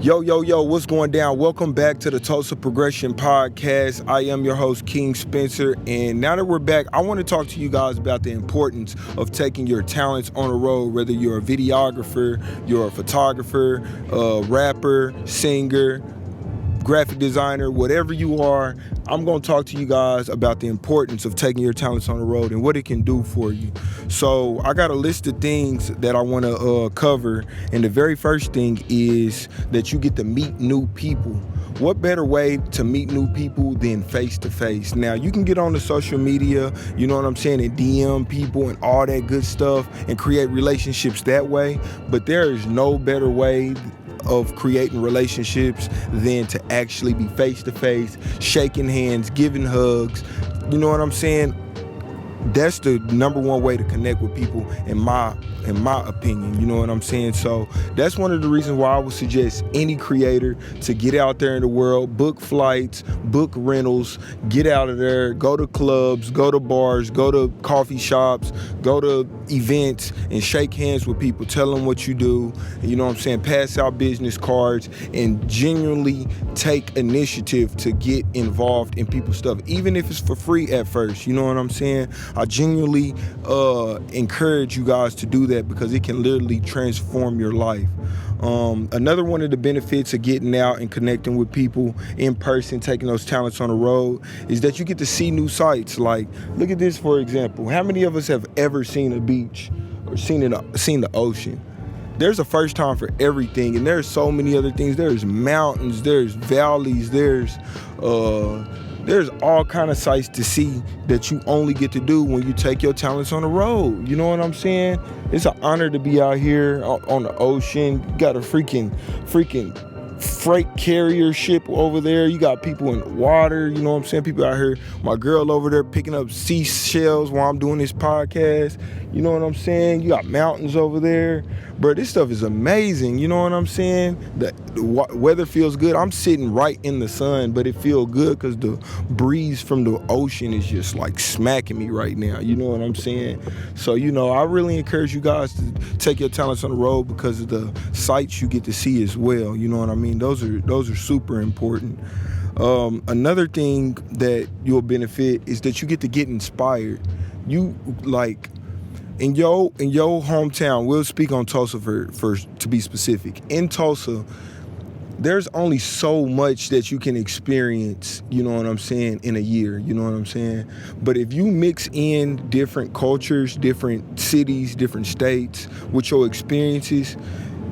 Yo, what's going down? Welcome back to the Tulsa Progression Podcast. I am your host, King Spencer, and now that we're back, I want to talk to you guys about the importance of taking your talents on the road, whether you're a videographer, you're a photographer, a rapper, singer, graphic designer, whatever you are. I'm going to talk to you guys about the importance of taking your talents on the road and what it can do for you. So I got a list of things that I want to cover, and the very first thing is that you get to meet new people. What better way to meet new people than face to face? Now, you can get on the social media, you know what I'm saying, and DM people and all that good stuff and create relationships that way, but there is no better way of creating relationships than to actually be face-to-face, shaking hands, giving hugs. You know what I'm saying? That's the number one way to connect with people in my opinion, you know what I'm saying? So that's one of the reasons why I would suggest any creator to get out there in the world, book flights, book rentals, get out of there, go to clubs, go to bars, go to coffee shops, go to events and shake hands with people, tell them what you do, you know what I'm saying, pass out business cards and genuinely take initiative to get involved in people's stuff, even if it's for free at first, you know what I'm saying? I genuinely encourage you guys to do that because it can literally transform your life. Another one of the benefits of getting out and connecting with people in person, taking those talents on the road, is that you get to see new sights. Like, look at this, for example. How many of us have ever seen a beach or seen the ocean? There's a first time for everything, and there's so many other things. There's mountains, there's valleys, there's all kind of sights to see that you only get to do when you take your talents on the road. You know what I'm saying? It's an honor to be out here on the ocean. You got a freaking freight carrier ship over there. You got people in the water. You know what I'm saying? People out here. My girl over there picking up seashells while I'm doing this podcast. You know what I'm saying? You got mountains over there. Bro, this stuff is amazing. You know what I'm saying? The weather feels good. I'm sitting right in the sun, but it feels good because the breeze from the ocean is just like smacking me right now. You know what I'm saying? So, I really encourage you guys to take your talents on the road because of the sights you get to see as well. You know what I mean? Those are super important. Another thing that you'll benefit is that you get to get inspired. You like in your hometown. We'll speak on Tulsa for to be specific. In Tulsa, there's only so much that you can experience, you know what I'm saying, in a year, you know what I'm saying? But if you mix in different cultures, different cities, different states with your experiences,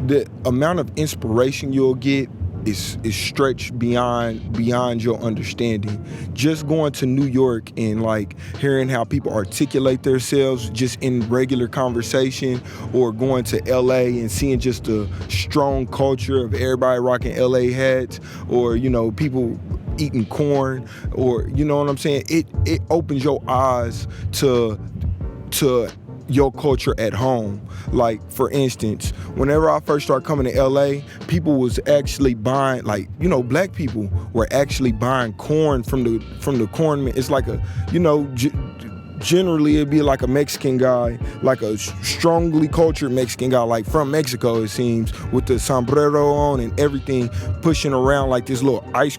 the amount of inspiration you'll get is stretched beyond your understanding. Just going to New York and like hearing how people articulate themselves just in regular conversation, or going to LA and seeing just the strong culture of everybody rocking LA hats, or people eating corn, or you know what I'm saying, it opens your eyes to your culture at home. Like, for instance, whenever I first started coming to LA, people was actually buying, black people were actually buying corn from the corn. It's like generally it'd be like a Mexican guy, like a strongly cultured Mexican guy, like from Mexico, it seems, with the sombrero on and everything, pushing around like this little ice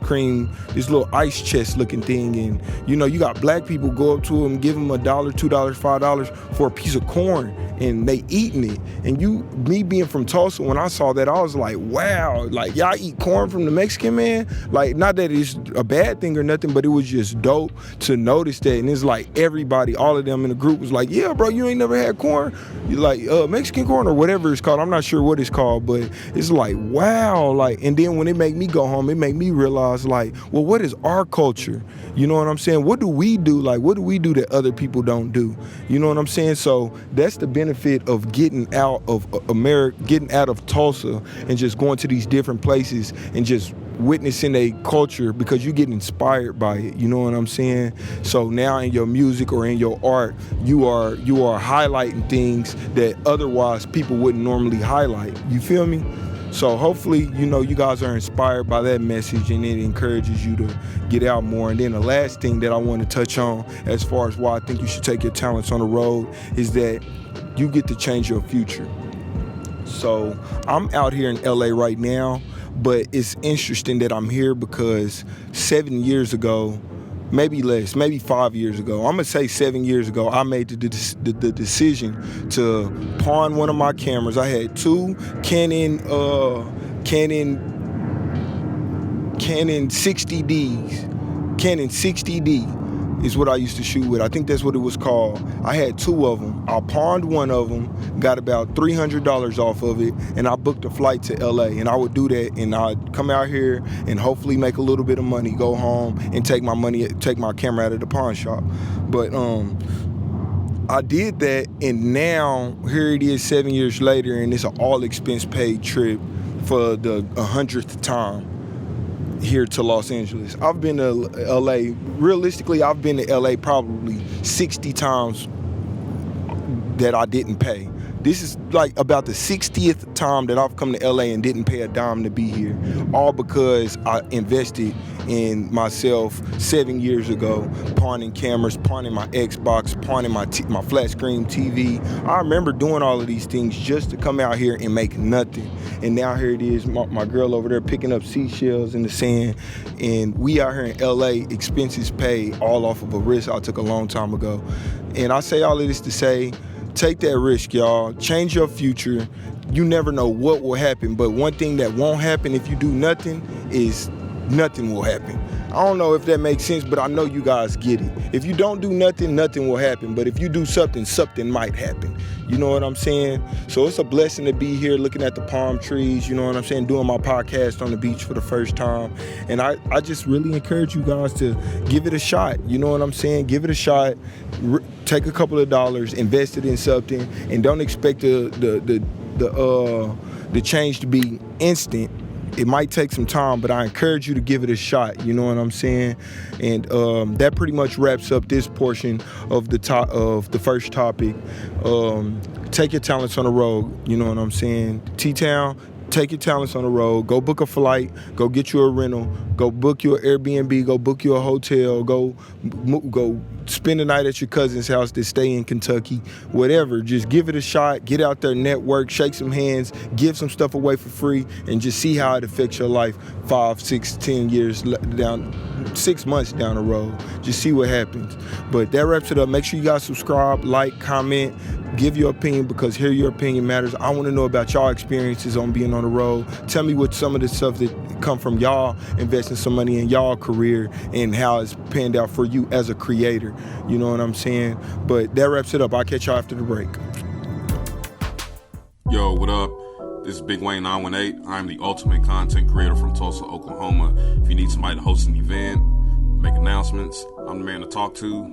chest looking thing. And you got black people go up to him, give him $1, $2, $5 for a piece of corn, and they eating it. And me being from Tulsa, when I saw that, I was like, wow, like y'all eat corn from the Mexican man? Like, not that it's a bad thing or nothing, but it was just dope to notice that. And it's like everybody, all of them in the group was like, yeah, bro, you ain't never had corn? You like Mexican corn or whatever it's called. I'm not sure what it's called, but it's like, wow. Like, and then when it make me go home, it make me realize, like, well, what is our culture? You know what I'm saying? What do we do? Like, what do we do that other people don't do? You know what I'm saying? So that's the benefit of getting out of America, getting out of Tulsa and just going to these different places and just witnessing a culture, because you get inspired by it. You know what I'm saying? So now in your music or in your art, you are highlighting things that otherwise people wouldn't normally highlight. You feel me? So hopefully, you guys are inspired by that message and it encourages you to get out more. And then the last thing that I want to touch on as far as why I think you should take your talents on the road is that you get to change your future. So I'm out here in LA right now. But it's interesting that I'm here because 7 years ago, maybe less, maybe 5 years ago, I'm gonna say 7 years ago, I made the decision to pawn one of my cameras. I had two Canon 60Ds. Canon 60D is what I used to shoot with. I think that's what it was called. I had two of them. I pawned one of them, got about $300 off of it, and I booked a flight to LA. And I would do that, and I'd come out here and hopefully make a little bit of money, go home, and take my camera out of the pawn shop. But I did that, and now here it is 7 years later, and it's an all expense paid trip for the 100th time here to Los Angeles. I've been to LA, realistically, I've been to LA probably 60 times that I didn't pay. This is like about the 60th time that I've come to LA and didn't pay a dime to be here, all because I invested in myself 7 years ago, pawning cameras, pawning my Xbox, pawning my flat screen TV. I remember doing all of these things just to come out here and make nothing. And now here it is, my girl over there picking up seashells in the sand, and we out here in LA, expenses paid, all off of a risk I took a long time ago. And I say all of this to say, take that risk, y'all. Change your future. You never know what will happen, but one thing that won't happen if you do nothing is nothing will happen. I don't know if that makes sense, but I know you guys get it. If you don't do nothing, nothing will happen. But if you do something, something might happen. You know what I'm saying? So it's a blessing to be here looking at the palm trees, you know what I'm saying, doing my podcast on the beach for the first time. And I just really encourage you guys to give it a shot. You know what I'm saying? Give it a shot. Take a couple of dollars, invest it in something, and don't expect the change to be instant. It might take some time, but I encourage you to give it a shot. You know what I'm saying? And that pretty much wraps up this portion of the first topic. Take your talents on the road. You know what I'm saying? T-Town, take your talents on the road. Go book a flight. Go get you a rental. Go book you an Airbnb. Go book you a hotel. Go spend the night at your cousin's house that stay in Kentucky. Whatever. Just give it a shot. Get out there, network, shake some hands, give some stuff away for free, and just see how it affects your life 5, 6, 10 years down, 6 months down the road. Just see what happens. But that wraps it up. Make sure you guys subscribe, like, comment, give your opinion, because here your opinion matters. I want to know about y'all experiences on being on the road. Tell me what some of the stuff that come from y'all investing some money in y'all career and how it's panned out for you as a creator. You know what I'm saying? But that wraps it up. I'll catch y'all after the break. Yo, what up? This is Big Wayne 918. I'm the ultimate content creator from Tulsa, Oklahoma. If you need somebody to host an event, make announcements, I'm the man to talk to.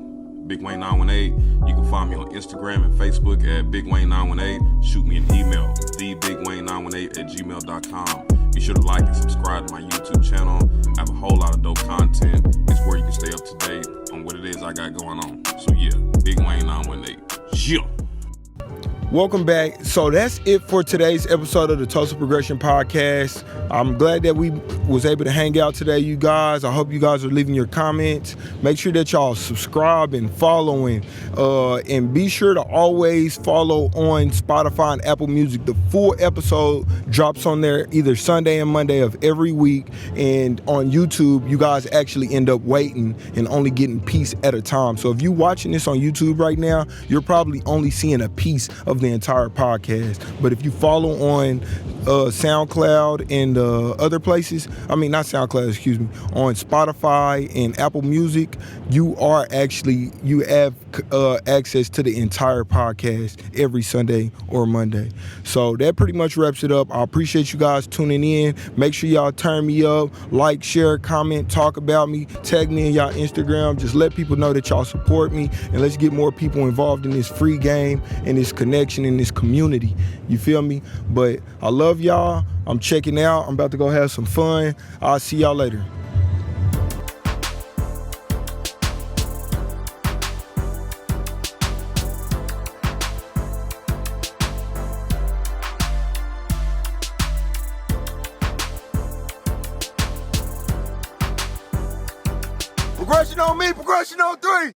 Big Wayne 918. You can find me on Instagram and Facebook at Big Wayne 918. Shoot me an email, thebigwayne918@gmail.com. Be sure to like and subscribe to my YouTube channel. I have a whole lot of dope content. It's where you can stay up to date on what it is I got going on. So yeah, Big Wayne 918. Yeah. Welcome back. So that's it for today's episode of the Tulsa Progression Podcast. I'm glad that we was able to hang out today, you guys. I hope you guys are leaving your comments. Make sure that y'all subscribe and following, and be sure to always follow on Spotify and Apple Music. The full episode drops on there either Sunday and Monday of every week, and on YouTube, you guys actually end up waiting and only getting piece at a time. So if you're watching this on YouTube right now, you're probably only seeing a piece of the entire podcast. But if you follow on SoundCloud and other places, not SoundCloud, excuse me, on Spotify and Apple Music, you have access to the entire podcast every Sunday or Monday. So that pretty much wraps it up. I appreciate you guys tuning in. Make sure y'all turn me up, like, share, comment, talk about me, tag me in y'all Instagram. Just let people know that y'all support me, and let's get more people involved in this free game and this connection in this community. You feel me? But I love y'all. I'm checking out. I'm about to go have some fun. I'll see y'all later. Progression on me, progression on 3.